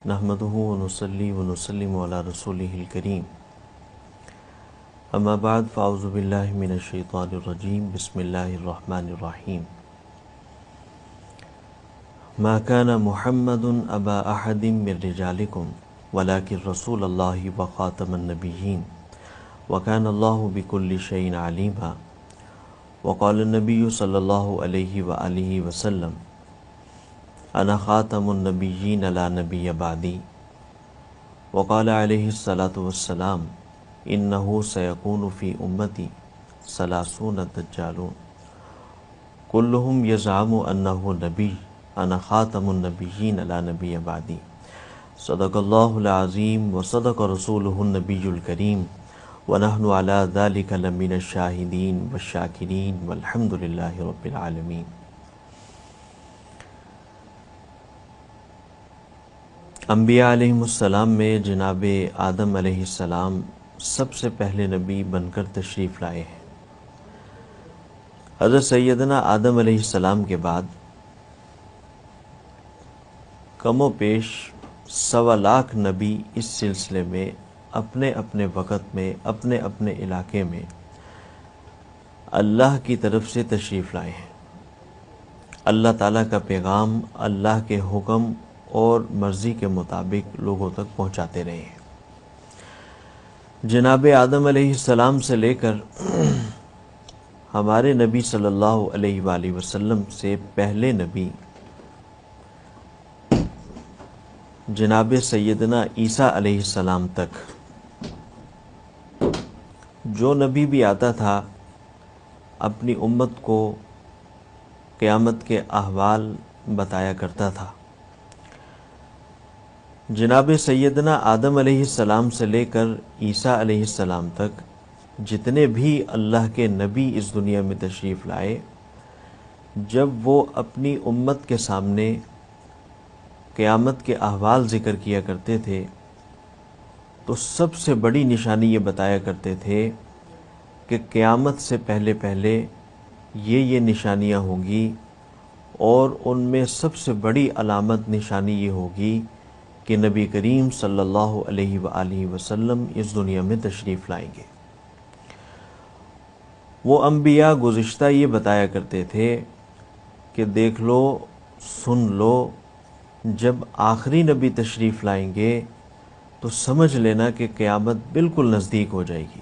نحمده ونصلي ونسلم على رسوله الكريم اما بعد فاعوذ باللہ من الشیطان الرجیم بسم اللہ الرحمن الرحیم ما كان محمد ابا احد من رجالکم ولكن رسول اللہ وخاتم النبیین وكان اللہ بكل شيء عليما وقال النبی صلی اللہ علیہ وآلہ وسلم انا خاتم النبیین لا نبی بعدی وقال علیہ الصلاۃ والسلام انہ سیکون فی امتی ثلاثون دجالون کلہم یزعم انہ نبی انا خاتم النبیین لا نبی بعدی صدق اللہ العظیم وصدق رسولہ النبی الکریم ونحن علی ذلک لمن الشاہدین والشاکرین والحمد للہ رب العالمین۔ انبیاء علیہ السلام میں جناب آدم علیہ السلام سب سے پہلے نبی بن کر تشریف لائے ہیں۔ حضرت سیدنا آدم علیہ السلام کے بعد کم و بیش 1.25 لاکھ نبی اس سلسلے میں اپنے اپنے وقت میں اپنے اپنے علاقے میں اللہ کی طرف سے تشریف لائے ہیں۔ اللہ تعالیٰ کا پیغام اللہ کے حکم اور مرضی کے مطابق لوگوں تک پہنچاتے رہے ہیں۔ جناب آدم علیہ السلام سے لے کر ہمارے نبی صلی اللہ علیہ وآلہ وسلم سے پہلے نبی جناب سیدنا عیسیٰ علیہ السلام تک جو نبی بھی آتا تھا اپنی امت کو قیامت کے احوال بتایا کرتا تھا۔ جناب سیدنا آدم علیہ السلام سے لے کر عیسیٰ علیہ السلام تک جتنے بھی اللہ کے نبی اس دنیا میں تشریف لائے، جب وہ اپنی امت کے سامنے قیامت کے احوال ذکر کیا کرتے تھے تو سب سے بڑی نشانی یہ بتایا کرتے تھے کہ قیامت سے پہلے پہلے یہ نشانیاں ہوں گی، اور ان میں سب سے بڑی علامت نشانی یہ ہوگی کہ نبی کریم صلی اللہ علیہ وآلہ وسلم اس دنیا میں تشریف لائیں گے۔ وہ انبیاء گزشتہ یہ بتایا کرتے تھے کہ دیکھ لو، سن لو، جب آخری نبی تشریف لائیں گے تو سمجھ لینا کہ قیامت بالکل نزدیک ہو جائے گی۔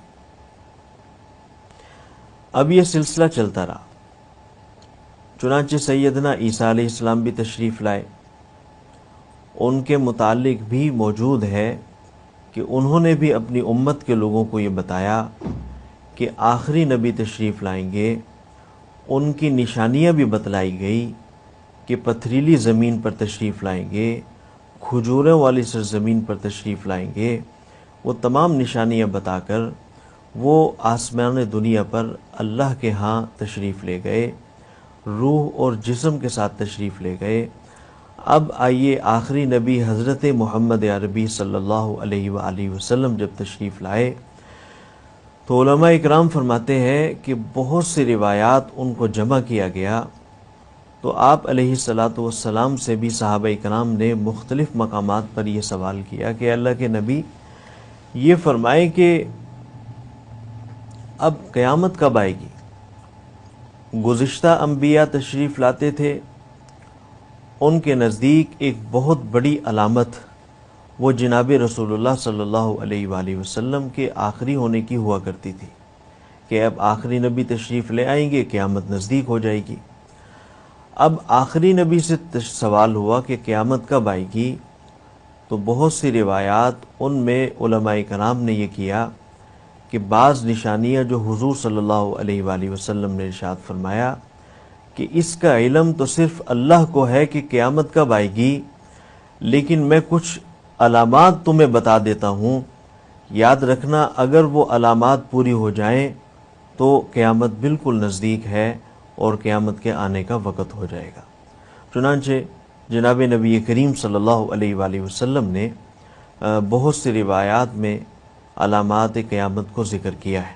اب یہ سلسلہ چلتا رہا، چنانچہ سیدنا عیسیٰ علیہ السلام بھی تشریف لائے۔ ان کے متعلق بھی موجود ہے کہ انہوں نے بھی اپنی امت کے لوگوں کو یہ بتایا کہ آخری نبی تشریف لائیں گے۔ ان کی نشانیاں بھی بتلائی گئی کہ پتھریلی زمین پر تشریف لائیں گے، کھجوروں والی سرزمین پر تشریف لائیں گے۔ وہ تمام نشانیاں بتا کر وہ آسمان دنیا پر اللہ کے ہاں تشریف لے گئے، روح اور جسم کے ساتھ تشریف لے گئے۔ اب آئیے آخری نبی حضرت محمد عربی صلی اللہ علیہ وآلہ وسلم جب تشریف لائے تو علماء اکرام فرماتے ہیں کہ بہت سی روایات ان کو جمع کیا گیا، تو آپ علیہ الصلاۃ والسلام سے بھی صحابہ اکرام نے مختلف مقامات پر یہ سوال کیا کہ اللہ کے نبی یہ فرمائیں کہ اب قیامت کب آئے گی؟ گزشتہ انبیاء تشریف لاتے تھے، ان کے نزدیک ایک بہت بڑی علامت وہ جناب رسول اللہ صلی اللہ علیہ وآلہ وسلم کے آخری ہونے کی ہوا کرتی تھی کہ اب آخری نبی تشریف لے آئیں گے، قیامت نزدیک ہو جائے گی۔ اب آخری نبی سے سوال ہوا کہ قیامت کب آئے گی، تو بہت سی روایات ان میں علماء کرام نے یہ کیا کہ بعض نشانیاں جو حضور صلی اللہ علیہ وآلہ وسلم نے ارشاد فرمایا کہ اس کا علم تو صرف اللہ کو ہے کہ قیامت کب آئے گی، لیکن میں کچھ علامات تمہیں بتا دیتا ہوں، یاد رکھنا اگر وہ علامات پوری ہو جائیں تو قیامت بالکل نزدیک ہے اور قیامت کے آنے کا وقت ہو جائے گا۔ چنانچہ جناب نبی کریم صلی اللہ علیہ وآلہ وسلم نے بہت سی روایات میں علامات قیامت کو ذکر کیا ہے۔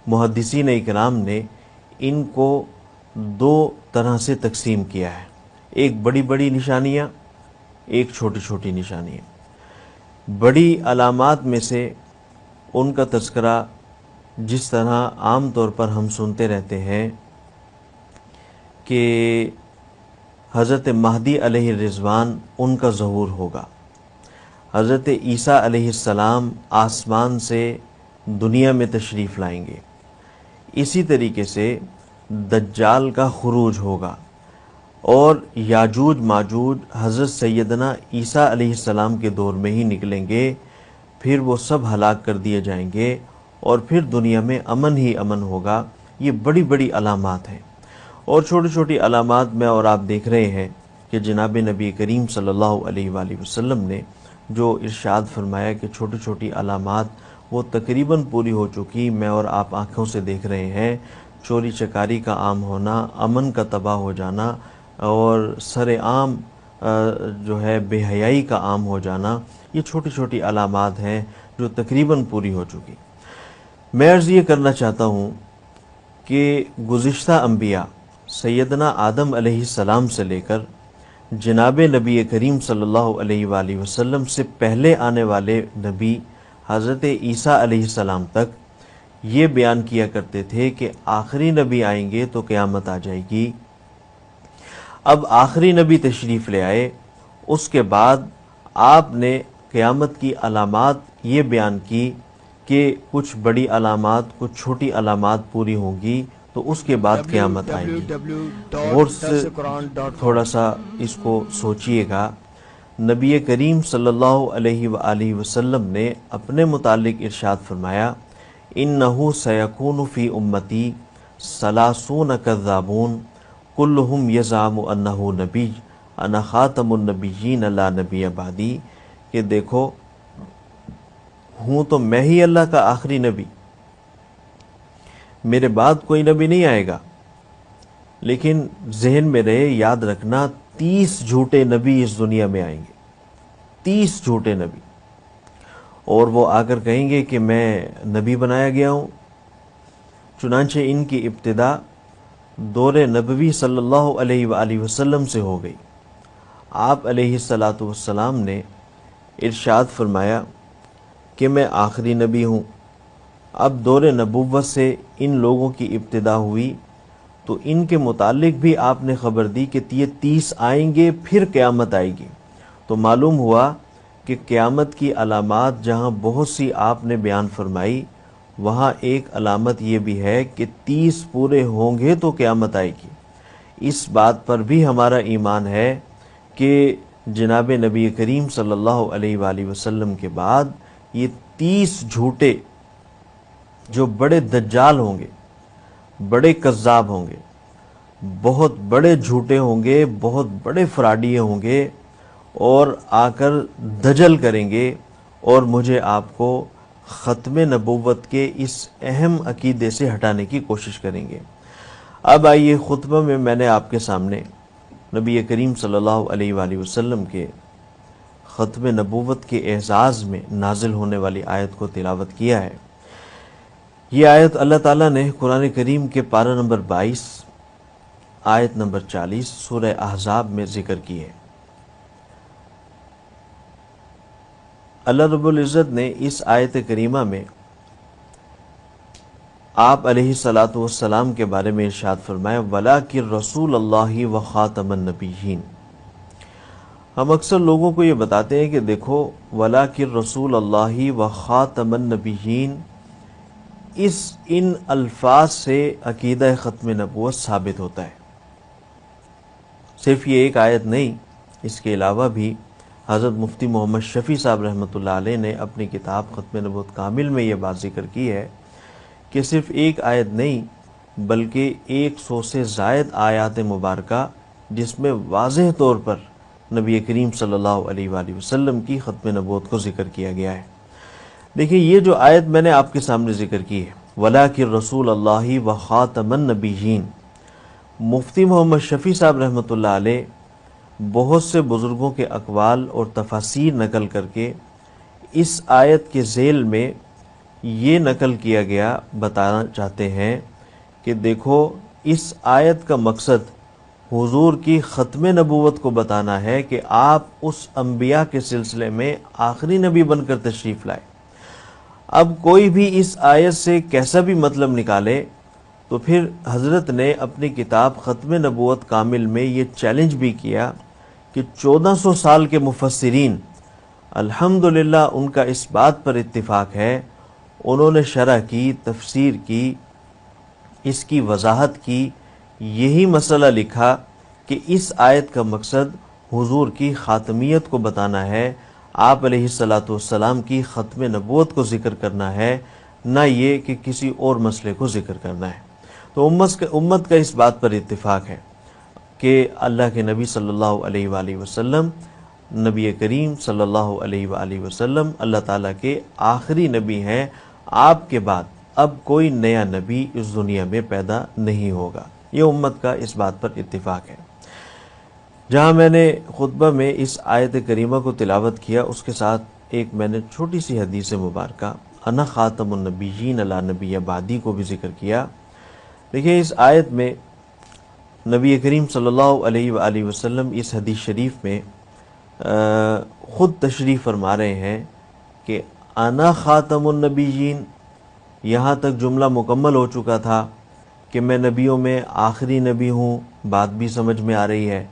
محدثین اکرام نے ان کو دو طرح سے تقسیم کیا ہے، ایک بڑی بڑی نشانیاں، ایک چھوٹی چھوٹی نشانیاں۔ بڑی علامات میں سے ان کا تذکرہ جس طرح عام طور پر ہم سنتے رہتے ہیں کہ حضرت مہدی علیہ الرضوان ان کا ظہور ہوگا، حضرت عیسیٰ علیہ السلام آسمان سے دنیا میں تشریف لائیں گے، اسی طریقے سے دجال کا خروج ہوگا، اور یاجوج ماجوج حضرت سیدنا عیسیٰ علیہ السلام کے دور میں ہی نکلیں گے، پھر وہ سب ہلاک کر دیے جائیں گے اور پھر دنیا میں امن ہی امن ہوگا۔ یہ بڑی بڑی علامات ہیں، اور چھوٹی چھوٹی علامات میں اور آپ دیکھ رہے ہیں کہ جناب نبی کریم صلی اللہ علیہ وآلہ وسلم نے جو ارشاد فرمایا کہ چھوٹی چھوٹی علامات وہ تقریباً پوری ہو چکی، میں اور آپ آنکھوں سے دیکھ رہے ہیں، چوری چکاری کا عام ہونا، امن کا تباہ ہو جانا، اور سر عام جو ہے بے حیائی کا عام ہو جانا، یہ چھوٹی چھوٹی علامات ہیں جو تقریباً پوری ہو چکی۔ میں عرض یہ کرنا چاہتا ہوں کہ گزشتہ انبیاء سیدنا آدم علیہ السلام سے لے کر جناب نبی کریم صلی اللہ علیہ وآلہ وسلم سے پہلے آنے والے نبی حضرت عیسیٰ علیہ السلام تک یہ بیان کیا کرتے تھے کہ آخری نبی آئیں گے تو قیامت آ جائے گی۔ اب آخری نبی تشریف لے آئے، اس کے بعد آپ نے قیامت کی علامات یہ بیان کی کہ کچھ بڑی علامات کچھ چھوٹی علامات پوری ہوں گی تو اس کے بعد قیامت آئے گی۔ غور سے تھوڑا سا اس کو سوچئے گا۔ نبی کریم صلی اللہ علیہ وآلہ وسلم نے اپنے متعلق ارشاد فرمایا، اِنَّهُ سَيَكُونُ فِي أُمَّتِي ثَلَاثُونَ كَذَّابُونَ كُلُّهُمْ يَزْعَمُ أَنَّهُ نَبِيٌّ أَنَا خَاتَمُ النَّبِيِّينَ لَا نَبِيَّ بَعْدِي، کہ دیکھو ہوں تو میں ہی اللہ کا آخری نبی، میرے بعد کوئی نبی نہیں آئے گا، لیکن ذہن میں رہے، یاد رکھنا 30 جھوٹے نبی اس دنیا میں آئیں گے، 30 جھوٹے نبی، اور وہ آ کر کہیں گے کہ میں نبی بنایا گیا ہوں۔ چنانچہ ان کی ابتدا دور نبوی صلی اللہ علیہ وآلہ وسلم سے ہو گئی۔ آپ علیہ السلام نے ارشاد فرمایا کہ میں آخری نبی ہوں۔ اب دور نبوت سے ان لوگوں کی ابتدا ہوئی تو ان کے متعلق بھی آپ نے خبر دی کہ یہ 30 آئیں گے، پھر قیامت آئے گی۔ تو معلوم ہوا کہ قیامت کی علامات جہاں بہت سی آپ نے بیان فرمائی، وہاں ایک علامت یہ بھی ہے کہ 30 پورے ہوں گے تو قیامت آئے گی۔ اس بات پر بھی ہمارا ایمان ہے کہ جناب نبی کریم صلی اللہ علیہ وآلہ وسلم کے بعد یہ 30 جھوٹے جو بڑے دجال ہوں گے، بڑے کذاب ہوں گے، بہت بڑے جھوٹے ہوں گے، بہت بڑے فراڈیے ہوں گے، اور آ کر دجل کریں گے اور مجھے آپ کو ختم نبوت کے اس اہم عقیدے سے ہٹانے کی کوشش کریں گے۔ اب آئیے خطبہ میں نے آپ کے سامنے نبی کریم صلی اللہ علیہ وآلہ وسلم کے ختم نبوت کے اعزاز میں نازل ہونے والی آیت کو تلاوت کیا ہے۔ یہ آیت اللہ تعالیٰ نے قرآن کریم کے پارہ نمبر 22 آیت نمبر 40 سورہ احزاب میں ذکر کی ہے۔ اللہ رب العزت نے اس آیت کریمہ میں آپ علیہ السلام کے بارے میں ارشاد فرمایا، وَلَٰكِن رَّسُولَ اللَّهِ وَخَاتَمَ النَّبِيِّينَ۔ ہم اکثر لوگوں کو یہ بتاتے ہیں کہ دیکھو وَلَٰكِن رَّسُولَ اللَّهِ وَخَاتَمَ النَّبِيِّينَ، ان الفاظ سے عقیدہ ختم نبوت ثابت ہوتا ہے۔ صرف یہ ایک آیت نہیں، اس کے علاوہ بھی حضرت مفتی محمد شفیع صاحب رحمۃ اللہ علیہ نے اپنی کتاب ختم نبوت کامل میں یہ بات ذکر کی ہے کہ صرف ایک آیت نہیں بلکہ 100 سے زائد آیات مبارکہ جس میں واضح طور پر نبی کریم صلی اللہ علیہ وآلہ وسلم کی ختم نبوت کو ذکر کیا گیا ہے۔ دیکھیں یہ جو آیت میں نے آپ کے سامنے ذکر کی ہے، وَلَٰكِن رَّسُولَ اللَّهِ وَخَاتَمَ النَّبِيِّينَ، مفتی محمد شفیع صاحب رحمۃ اللہ علیہ بہت سے بزرگوں کے اقوال اور تفاسیر نقل کر کے اس آیت کے ذیل میں یہ نقل کیا گیا بتانا چاہتے ہیں کہ دیکھو اس آیت کا مقصد حضور کی ختم نبوت کو بتانا ہے کہ آپ اس انبیاء کے سلسلے میں آخری نبی بن کر تشریف لائے۔ اب کوئی بھی اس آیت سے کیسا بھی مطلب نکالے تو پھر حضرت نے اپنی کتاب ختم نبوت کامل میں یہ چیلنج بھی کیا کہ 1400 سال کے مفسرین الحمدللہ ان کا اس بات پر اتفاق ہے، انہوں نے شرح کی، تفسیر کی، اس کی وضاحت کی، یہی مسئلہ لکھا کہ اس آیت کا مقصد حضور کی خاتمیت کو بتانا ہے، آپ علیہ السلام کی ختم نبوت کو ذکر کرنا ہے، نہ یہ کہ کسی اور مسئلے کو ذکر کرنا ہے۔ تو امت کا اس بات پر اتفاق ہے کہ اللہ کے نبی صلی اللہ علیہ وآلہ وسلم، نبی کریم صلی اللہ علیہ وآلہ وسلم اللہ تعالیٰ کے آخری نبی ہیں، آپ کے بعد اب کوئی نیا نبی اس دنیا میں پیدا نہیں ہوگا۔ یہ امت کا اس بات پر اتفاق ہے۔ جہاں میں نے خطبہ میں اس آیت کریمہ کو تلاوت کیا، اس کے ساتھ ایک میں نے چھوٹی سی حدیث مبارکہ انا خاتم النبیین لا نبی بعدی کو بھی ذکر کیا۔ دیکھیں اس آیت میں نبی کریم صلی اللہ علیہ وآلہ وسلم اس حدیث شریف میں خود تشریح فرما رہے ہیں کہ انا خاتم النبیین، یہاں تک جملہ مکمل ہو چکا تھا کہ میں نبیوں میں آخری نبی ہوں، بات بھی سمجھ میں آ رہی ہے۔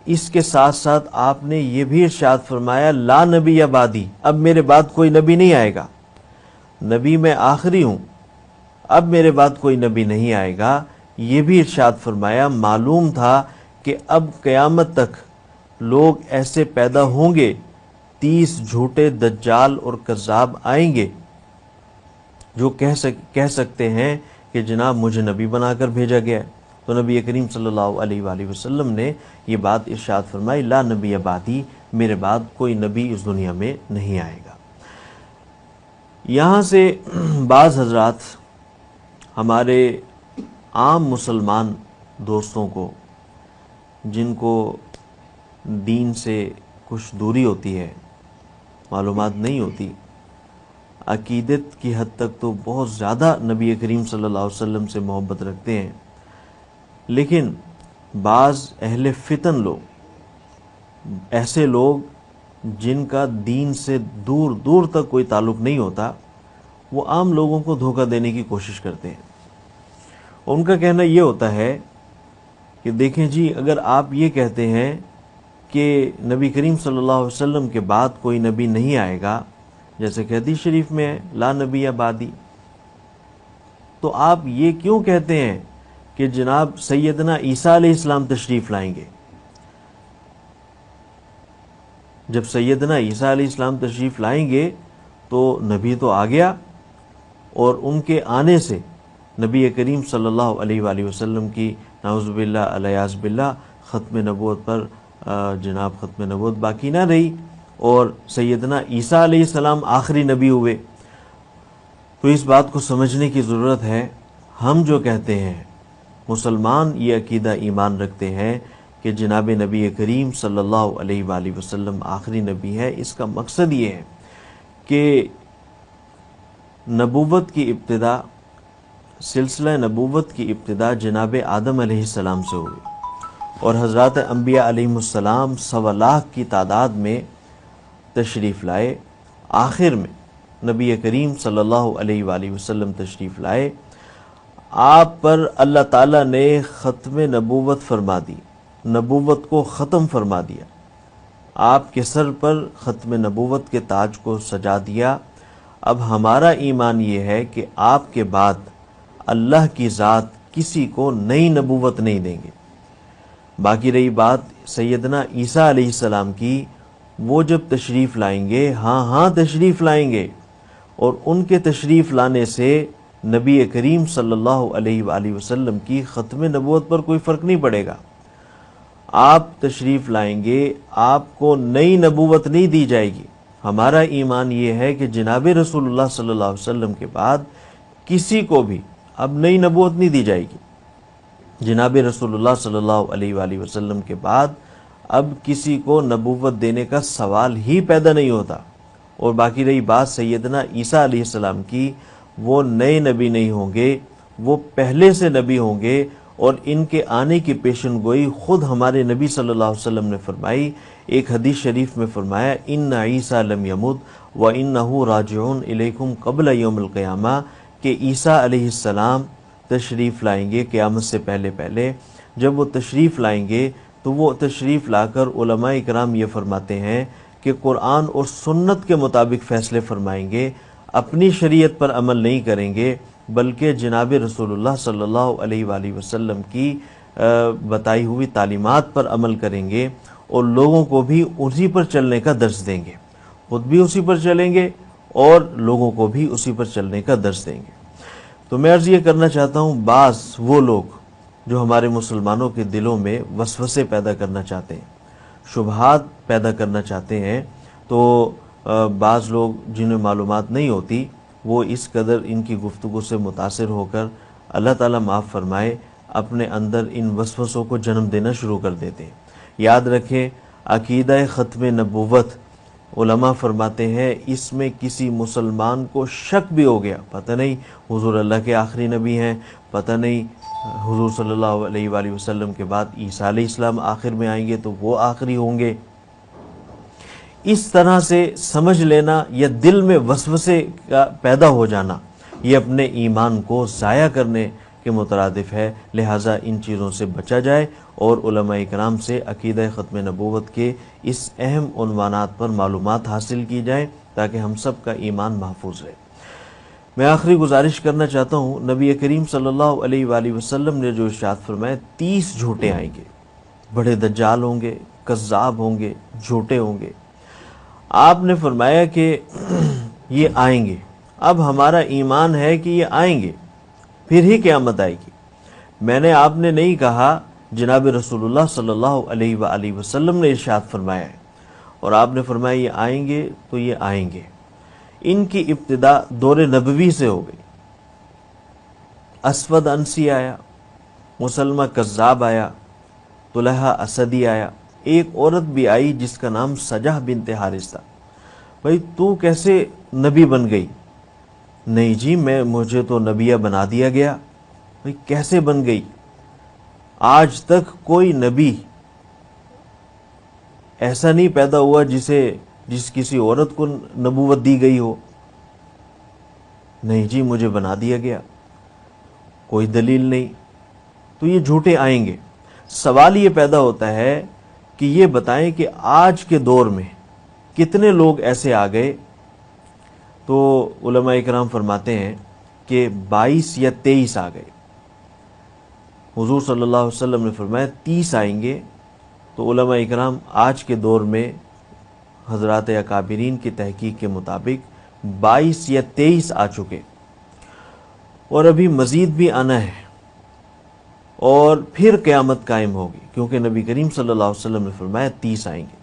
اس کے ساتھ ساتھ آپ نے یہ بھی ارشاد فرمایا لا نبی بعدی، اب میرے بعد کوئی نبی نہیں آئے گا، نبی میں آخری ہوں، اب میرے بعد کوئی نبی نہیں آئے گا، یہ بھی ارشاد فرمایا۔ معلوم تھا کہ اب قیامت تک لوگ ایسے پیدا ہوں گے، 30 جھوٹے دجال اور کذاب آئیں گے جو کہہ سکتے ہیں کہ جناب مجھے نبی بنا کر بھیجا گیا ہے۔ تو نبی کریم صلی اللہ علیہ وآلہ وسلم نے یہ بات ارشاد فرمائی لا نبی بعدی، میرے بعد کوئی نبی اس دنیا میں نہیں آئے گا۔ یہاں سے بعض حضرات ہمارے عام مسلمان دوستوں کو، جن کو دین سے کچھ دوری ہوتی ہے، معلومات نہیں ہوتی، عقیدت کی حد تک تو بہت زیادہ نبی کریم صلی اللہ علیہ وسلم سے محبت رکھتے ہیں، لیکن بعض اہل فتن لوگ، ایسے لوگ جن کا دین سے دور دور تک کوئی تعلق نہیں ہوتا، وہ عام لوگوں کو دھوکہ دینے کی کوشش کرتے ہیں۔ ان کا کہنا یہ ہوتا ہے کہ دیکھیں جی، اگر آپ یہ کہتے ہیں کہ نبی کریم صلی اللہ علیہ وسلم کے بعد کوئی نبی نہیں آئے گا، جیسے کہ حدیث شریف میں ہے لا نبی بعدی، تو آپ یہ کیوں کہتے ہیں کہ جناب سیدنا عیسیٰ علیہ السلام تشریف لائیں گے؟ جب سیدنا عیسیٰ علیہ السلام تشریف لائیں گے تو نبی تو آ گیا، اور ان کے آنے سے نبی کریم صلی اللہ علیہ وآلہ وسلم کی نعوذ باللہ الیاذ باللہ ختم نبوت پر جناب ختم نبوت باقی نہ رہی، اور سیدنا عیسیٰ علیہ السلام آخری نبی ہوئے۔ تو اس بات کو سمجھنے کی ضرورت ہے۔ ہم جو کہتے ہیں، مسلمان یہ عقیدہ ایمان رکھتے ہیں کہ جناب نبی کریم صلی اللہ علیہ وآلہ وسلم آخری نبی ہے، اس کا مقصد یہ ہے کہ نبوت کی ابتدا، سلسلہ نبوت کی ابتدا جناب آدم علیہ السلام سے ہوئی، اور حضرات انبیاء علیہ السلام 1.25 لاکھ کی تعداد میں تشریف لائے، آخر میں نبی کریم صلی اللہ علیہ وآلہ وسلم تشریف لائے، آپ پر اللہ تعالیٰ نے ختم نبوت فرما دی، نبوت کو ختم فرما دیا، آپ کے سر پر ختم نبوت کے تاج کو سجا دیا۔ اب ہمارا ایمان یہ ہے کہ آپ کے بعد اللہ کی ذات کسی کو نئی نبوت نہیں دیں گے۔ باقی رہی بات سیدنا عیسیٰ علیہ السلام کی، وہ جب تشریف لائیں گے، ہاں تشریف لائیں گے، اور ان کے تشریف لانے سے نبی کریم صلی اللہ علیہ وآلہ وسلم کی ختم نبوت پر کوئی فرق نہیں پڑے گا۔ آپ تشریف لائیں گے، آپ کو نئی نبوت نہیں دی جائے گی۔ ہمارا ایمان یہ ہے کہ جناب رسول اللہ صلی اللہ علیہ وسلم کے بعد کسی کو بھی اب نئی نبوت نہیں دی جائے گی۔ جناب رسول اللہ صلی اللہ علیہ وآلہ وسلم کے بعد اب کسی کو نبوت دینے کا سوال ہی پیدا نہیں ہوتا۔ اور باقی رہی بات سیدنا عیسیٰ علیہ السلام کی، وہ نئے نبی نہیں ہوں گے، وہ پہلے سے نبی ہوں گے، اور ان کے آنے کی پیشن گوئی خود ہمارے نبی صلی اللہ علیہ وسلم نے فرمائی۔ ایک حدیث شریف میں فرمایا ان عیسیٰ لم یمت وانہ راجعون الیکم قبل یوم القیامہ، کہ عیسیٰ علیہ السلام تشریف لائیں گے قیامت سے پہلے پہلے۔ جب وہ تشریف لائیں گے تو وہ تشریف لا کر علماء کرام یہ فرماتے ہیں کہ قرآن اور سنت کے مطابق فیصلے فرمائیں گے، اپنی شریعت پر عمل نہیں کریں گے، بلکہ جناب رسول اللہ صلی اللہ علیہ وآلہ وسلم کی بتائی ہوئی تعلیمات پر عمل کریں گے، اور لوگوں کو بھی اسی پر چلنے کا درس دیں گے، خود بھی اسی پر چلیں گے اور لوگوں کو بھی اسی پر چلنے کا درس دیں گے۔ تو میں عرض یہ کرنا چاہتا ہوں، بعض وہ لوگ جو ہمارے مسلمانوں کے دلوں میں وسوسے پیدا کرنا چاہتے ہیں، شبہات پیدا کرنا چاہتے ہیں، تو بعض لوگ جنہیں معلومات نہیں ہوتی وہ اس قدر ان کی گفتگو سے متاثر ہو کر اللہ تعالیٰ معاف فرمائے اپنے اندر ان وسوسوں کو جنم دینا شروع کر دیتے ہیں۔ یاد رکھیں، عقیدہ ختم نبوت علماء فرماتے ہیں اس میں کسی مسلمان کو شک بھی ہو گیا، پتہ نہیں حضور اللہ کے آخری نبی ہیں، پتہ نہیں حضور صلی اللہ علیہ وآلہ وسلم کے بعد عیسیٰ علیہ السلام آخر میں آئیں گے تو وہ آخری ہوں گے، اس طرح سے سمجھ لینا یا دل میں وسوسے کا پیدا ہو جانا، یہ اپنے ایمان کو ضائع کرنے کے مترادف ہے۔ لہٰذا ان چیزوں سے بچا جائے اور علماء کرام سے عقیدہ ختم نبوت کے اس اہم عنوانات پر معلومات حاصل کی جائیں تاکہ ہم سب کا ایمان محفوظ رہے۔ میں آخری گزارش کرنا چاہتا ہوں، نبی کریم صلی اللہ علیہ وآلہ وسلم نے جو ارشاد فرمایا 30 جھوٹے آئیں گے، بڑے دجال ہوں گے، کذاب ہوں گے، جھوٹے ہوں گے۔ آپ نے فرمایا کہ یہ آئیں گے، اب ہمارا ایمان ہے کہ یہ آئیں گے پھر ہی قیامت آئے گی۔ میں نے آپ نے نہیں کہا، جناب رسول اللہ صلی اللہ علیہ وآلہ وسلم نے ارشاد فرمایا ہے، اور آپ نے فرمایا یہ آئیں گے تو یہ آئیں گے۔ ان کی ابتدا دور نبوی سے ہو گئی۔ اسود انسی آیا، مسلمہ کذاب آیا، طلحہ اسدی آیا، ایک عورت بھی آئی جس کا نام سجہ بنت حارث تھا۔ بھائی تو کیسے نبی بن گئی؟ نہیں جی مجھے تو نبیہ بنا دیا گیا۔ بھائی کیسے بن گئی؟ آج تک کوئی نبی ایسا نہیں پیدا ہوا جس کسی عورت کو نبوت دی گئی ہو۔ نہیں جی مجھے بنا دیا گیا، کوئی دلیل نہیں۔ تو یہ جھوٹے آئیں گے۔ سوال یہ پیدا ہوتا ہے کہ یہ بتائیں کہ آج کے دور میں کتنے لوگ ایسے آ گئے؟ تو علماء کرام فرماتے ہیں کہ 22 یا 23 آ گئے۔ حضور صلی اللہ علیہ وسلم نے فرمایا 30 آئیں گے، تو علماء کرام آج کے دور میں حضرات اکابرین کی تحقیق کے مطابق 22 یا 23 آ چکے، اور ابھی مزید بھی آنا ہے، اور پھر قیامت قائم ہوگی، کیونکہ نبی کریم صلی اللہ علیہ وسلم نے فرمایا 30 آئیں گے۔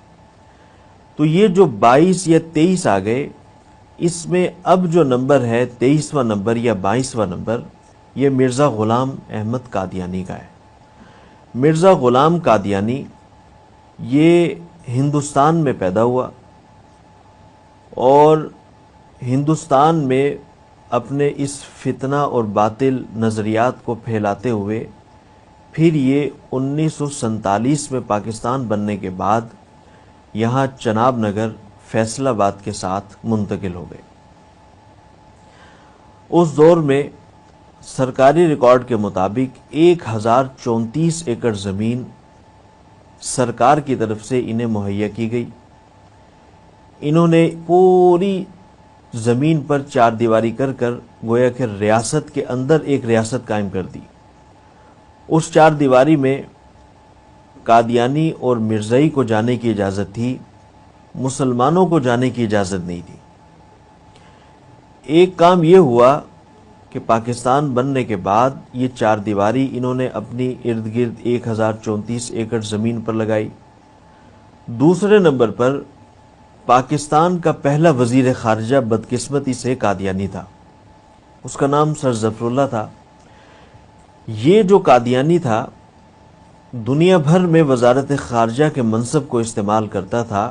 تو یہ جو 22 یا 23 آ گئے، اس میں اب جو نمبر ہے 23واں نمبر یا 22واں نمبر، یہ مرزا غلام احمد قادیانی کا ہے۔ مرزا غلام قادیانی یہ ہندوستان میں پیدا ہوا، اور ہندوستان میں اپنے اس فتنہ اور باطل نظریات کو پھیلاتے ہوئے پھر یہ 1947 میں پاکستان بننے کے بعد یہاں چناب نگر فیصل آباد کے ساتھ منتقل ہو گئے۔ اس دور میں سرکاری ریکارڈ کے مطابق 1034 ایکڑ زمین سرکار کی طرف سے انہیں مہیا کی گئی۔ انہوں نے پوری زمین پر چار دیواری کر کر گویا کہ ریاست کے اندر ایک ریاست قائم کر دی۔ اس چار دیواری میں قادیانی اور مرزائی کو جانے کی اجازت تھی، مسلمانوں کو جانے کی اجازت نہیں تھی۔ ایک کام یہ ہوا کہ پاکستان بننے کے بعد یہ چار دیواری انہوں نے اپنی ارد گرد 1034 ایکڑ زمین پر لگائی۔ دوسرے نمبر پر پاکستان کا پہلا وزیر خارجہ بدقسمتی سے قادیانی تھا، اس کا نام سر ظفر اللہ تھا۔ یہ جو قادیانی تھا دنیا بھر میں وزارت خارجہ کے منصب کو استعمال کرتا تھا،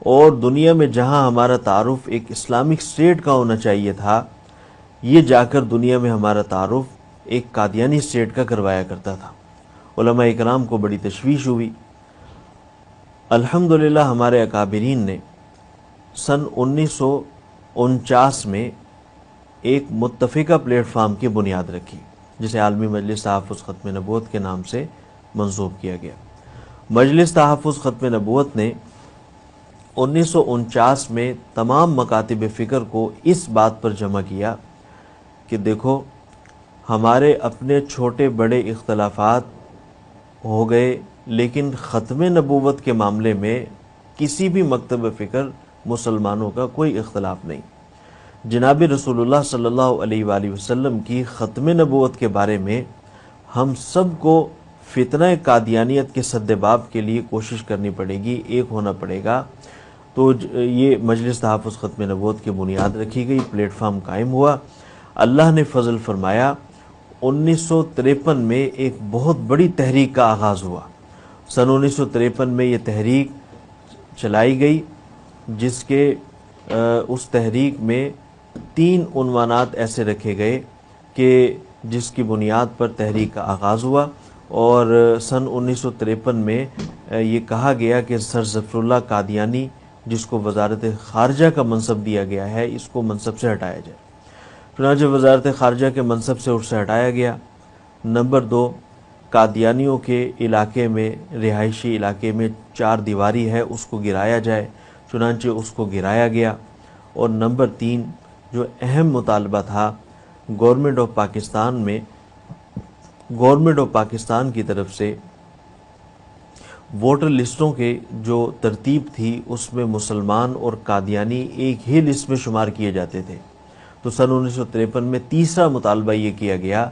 اور دنیا میں جہاں ہمارا تعارف ایک اسلامک اسٹیٹ کا ہونا چاہیے تھا، یہ جا کر دنیا میں ہمارا تعارف ایک قادیانی اسٹیٹ کا کروایا کرتا تھا۔ علماء اکرام کو بڑی تشویش ہوئی۔ الحمدللہ ہمارے اکابرین نے سن 1949 میں ایک متفقہ پلیٹ فارم کی بنیاد رکھی، جسے عالمی مجلس تحفظ ختم نبوت کے نام سے منسوب کیا گیا۔ مجلس تحفظ ختم نبوت نے 1949 میں تمام مکاتب فکر کو اس بات پر جمع کیا کہ دیکھو، ہمارے اپنے چھوٹے بڑے اختلافات ہو گئے، لیکن ختم نبوت کے معاملے میں کسی بھی مکتب فکر مسلمانوں کا کوئی اختلاف نہیں۔ جناب رسول اللہ صلی اللہ علیہ وآلہ وسلم کی ختم نبوت کے بارے میں ہم سب کو فتنہ قادیانیت کے سد باب کے لیے کوشش کرنی پڑے گی، ایک ہونا پڑے گا۔ تو یہ مجلس تحفظ ختم نبوت کی بنیاد رکھی گئی، پلیٹ فارم قائم ہوا۔ اللہ نے فضل فرمایا، 1953 میں ایک بہت بڑی تحریک کا آغاز ہوا۔ سن 1953 میں یہ تحریک چلائی گئی، جس کے اس تحریک میں 3 عنوانات ایسے رکھے گئے کہ جس کی بنیاد پر تحریک کا آغاز ہوا، اور سن 1953 میں یہ کہا گیا کہ سر ظفر اللہ قادیانی، جس کو وزارت خارجہ کا منصب دیا گیا ہے، اس کو منصب سے ہٹایا جائے۔ چنانچہ وزارت خارجہ کے منصب سے اس سے ہٹایا گیا۔ نمبر 2، قادیانیوں کے علاقے میں، رہائشی علاقے میں 4 دیواری ہے، اس کو گرایا جائے۔ چنانچہ اس کو گرایا گیا۔ اور نمبر 3 جو اہم مطالبہ تھا، گورنمنٹ آف پاکستان کی طرف سے ووٹر لسٹوں کے جو ترتیب تھی، اس میں مسلمان اور قادیانی ایک ہی لسٹ میں شمار کیے جاتے تھے۔ تو سن 1953 میں تیسرا مطالبہ یہ کیا گیا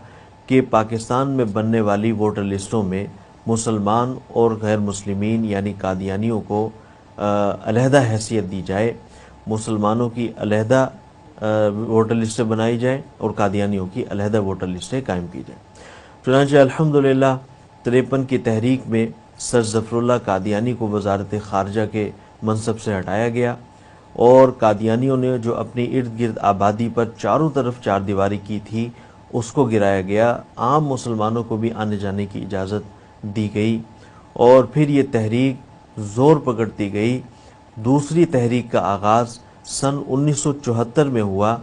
کہ پاکستان میں بننے والی ووٹر لسٹوں میں مسلمان اور غیر مسلمین یعنی قادیانیوں کو علیحدہ حیثیت دی جائے، مسلمانوں کی علیحدہ ووٹر لسٹیں بنائی جائیں اور قادیانیوں کی علیحدہ ووٹر لسٹیں قائم کی جائیں۔ چنانچہ الحمدللہ 53 کی تحریک میں سر ظفر اللہ قادیانی کو وزارت خارجہ کے منصب سے ہٹایا گیا، اور قادیانیوں نے جو اپنی ارد گرد آبادی پر چاروں طرف 4 دیواری کی تھی، اس کو گرایا گیا۔ عام مسلمانوں کو بھی آنے جانے کی اجازت دی گئی، اور پھر یہ تحریک زور پکڑتی گئی۔ دوسری تحریک کا آغاز سن 1974 میں ہوا۔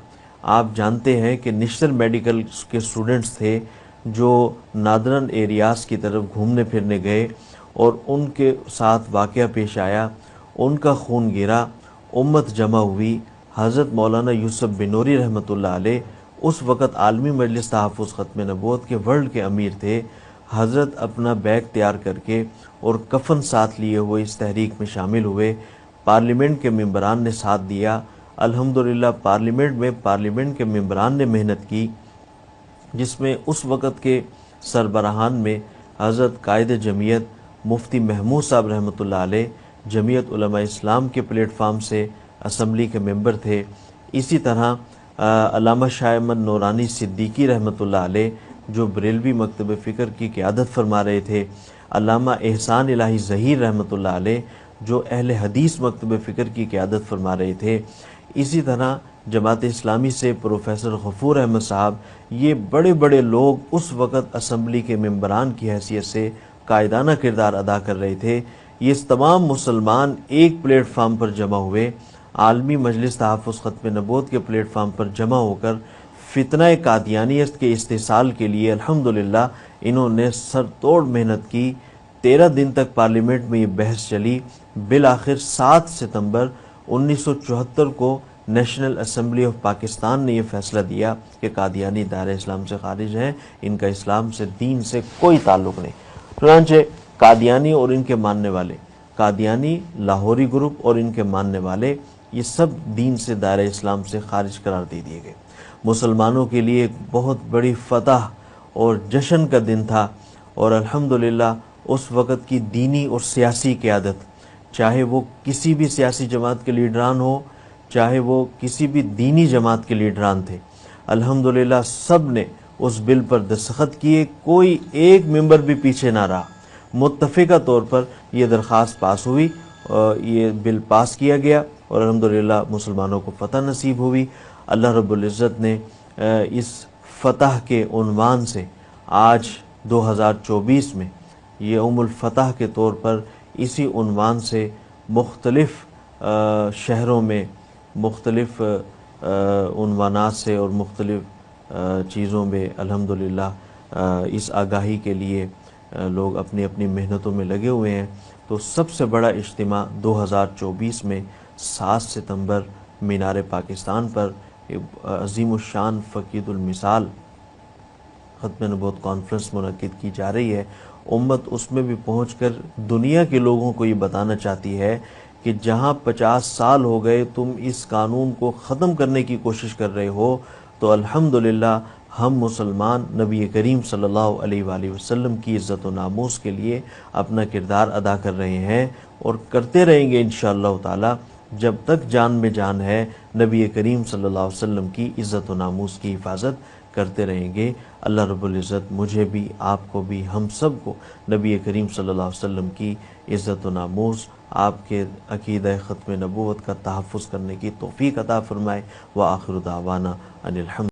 آپ جانتے ہیں کہ نشتر میڈیکل کے اسٹوڈنٹس تھے جو نادرن ایریاز کی طرف گھومنے پھرنے گئے، اور ان کے ساتھ واقعہ پیش آیا، ان کا خون گرا، امت جمع ہوئی۔ حضرت مولانا یوسف بنوری رحمۃ اللہ علیہ اس وقت عالمی مجلس تحفظ ختم نبوت کے ورلڈ کے امیر تھے۔ حضرت اپنا بیگ تیار کر کے اور کفن ساتھ لیے ہوئے اس تحریک میں شامل ہوئے۔ پارلیمنٹ کے ممبران نے ساتھ دیا۔ الحمدللہ پارلیمنٹ کے ممبران نے محنت کی، جس میں اس وقت کے سربراہان میں حضرت قائد جمعیت مفتی محمود صاحب رحمۃ اللہ علیہ جمعیت علماء اسلام کے پلیٹ فارم سے اسمبلی کے ممبر تھے۔ اسی طرح علامہ شاہ احمد نورانی صدیقی رحمۃ اللہ علیہ جو بریلوی مکتب فکر کی قیادت فرما رہے تھے، علامہ احسان الہی ظہیر رحمۃ اللہ علیہ جو اہل حدیث مکتب فکر کی قیادت فرما رہے تھے، اسی طرح جماعت اسلامی سے پروفیسر غفور احمد صاحب، یہ بڑے بڑے لوگ اس وقت اسمبلی کے ممبران کی حیثیت سے قائدانہ کردار ادا کر رہے تھے۔ یہ تمام مسلمان ایک پلیٹ فارم پر جمع ہوئے، عالمی مجلس تحفظ ختم نبوت کے پلیٹ فارم پر جمع ہو کر فتنہ قادیانیت کے استحصال کے لیے الحمدللہ انہوں نے سر توڑ محنت کی۔ 13 دن تک پارلیمنٹ میں یہ بحث چلی۔ بالآخر 7 ستمبر 1974 کو نیشنل اسمبلی آف پاکستان نے یہ فیصلہ دیا کہ قادیانی دائرہ اسلام سے خارج ہیں، ان کا اسلام سے، دین سے کوئی تعلق نہیں۔ چنانچہ قادیانی اور ان کے ماننے والے، قادیانی لاہوری گروپ اور ان کے ماننے والے، یہ سب دین سے، دائرہ اسلام سے خارج قرار دے دیے گئے۔ مسلمانوں کے لیے ایک بہت بڑی فتح اور جشن کا دن تھا، اور الحمدللہ اس وقت کی دینی اور سیاسی قیادت، چاہے وہ کسی بھی سیاسی جماعت کے لیڈران ہو، چاہے وہ کسی بھی دینی جماعت کے لیڈران تھے، الحمدللہ سب نے اس بل پر دستخط کیے، کوئی ایک ممبر بھی پیچھے نہ رہا۔ متفقہ طور پر یہ درخواست پاس ہوئی، یہ بل پاس کیا گیا، اور الحمدللہ مسلمانوں کو فتح نصیب ہوئی۔ اللہ رب العزت نے اس فتح کے عنوان سے آج 2024 میں یہ الفتح کے طور پر اسی عنوان سے مختلف شہروں میں مختلف عنوانات سے اور مختلف چیزوں میں الحمدللہ اس آگاہی کے لیے لوگ اپنی اپنی محنتوں میں لگے ہوئے ہیں۔ تو سب سے بڑا اجتماع 2024 میں 7 ستمبر مینار پاکستان پر عظیم الشان فقید المثال ختم نبوت کانفرنس منعقد کی جا رہی ہے۔ امت اس میں بھی پہنچ کر دنیا کے لوگوں کو یہ بتانا چاہتی ہے کہ جہاں 50 سال ہو گئے تم اس قانون کو ختم کرنے کی کوشش کر رہے ہو، تو الحمدللہ ہم مسلمان نبی کریم صلی اللہ علیہ وآلہ وسلم کی عزت و ناموس کے لیے اپنا کردار ادا کر رہے ہیں اور کرتے رہیں گے انشاءاللہ تعالی جب تک جان میں جان ہے۔ نبی کریم صلی اللہ علیہ وسلم کی عزت و ناموس کی حفاظت کرتے رہیں گے۔ اللہ رب العزت مجھے بھی، آپ کو بھی، ہم سب کو نبی کریم صلی اللہ علیہ وسلم کی عزت و ناموس، آپ کے عقیدہ ختم نبوت کا تحفظ کرنے کی توفیق عطا فرمائے۔ وآخر دعوانا ان الحمد